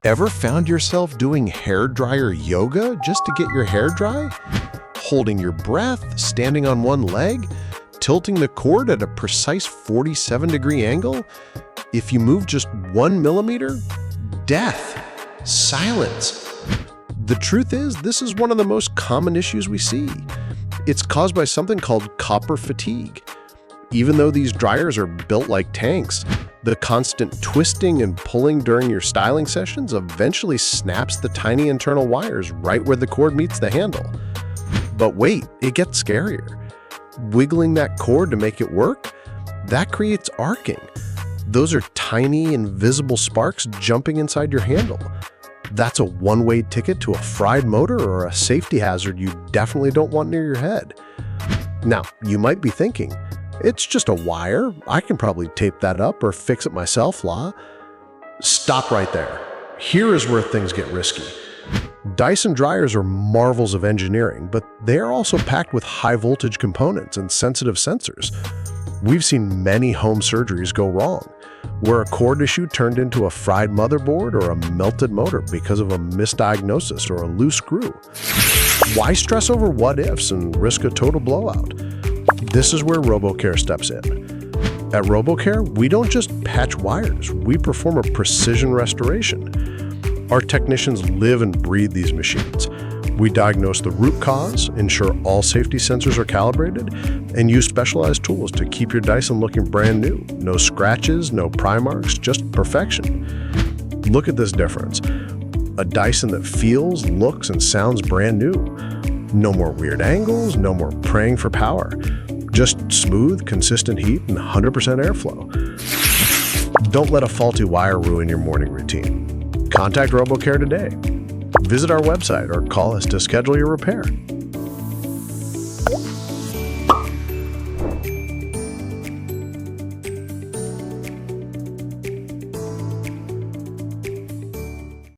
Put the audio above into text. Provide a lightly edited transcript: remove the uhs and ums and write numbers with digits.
Ever found yourself doing hair dryer yoga just to get your hair dry? Holding your breath, standing on one leg, tilting the cord at a precise 47-degree angle? If you move just 1 millimeter, death, silence. The truth is, this is one of the most common issues we see. It's caused by something called copper fatigue. Even though these dryers are built like tanks, the constant twisting and pulling during your styling sessions eventually snaps the tiny internal wires right where the cord meets the handle. But wait, it gets scarier. Wiggling that cord to make it work? That creates arcing. Those are tiny, invisible sparks jumping inside your handle. That's a one-way ticket to a fried motor or a safety hazard you definitely don't want near your head. Now, you might be thinking, it's just a wire. I can probably tape that up or fix it myself, La. Stop right there. Here is where things get risky. Dyson dryers are marvels of engineering, but they are also packed with high-voltage components and sensitive sensors. We've seen many home surgeries go wrong, where a cord issue turned into a fried motherboard or a melted motor because of a misdiagnosis or a loose screw. Why stress over what-ifs and risk a total blowout? This is where RoboCare steps in. At RoboCare, we don't just patch wires, we perform a precision restoration. Our technicians live and breathe these machines. We diagnose the root cause, ensure all safety sensors are calibrated, and use specialized tools to keep your Dyson looking brand new. No scratches, no pry marks, just perfection. Look at this difference. A Dyson that feels, looks, and sounds brand new. No more weird angles, no more praying for power. Just smooth, consistent heat and 100% airflow. Don't let a faulty wire ruin your morning routine. Contact RoboCare today. Visit our website or call us to schedule your repair.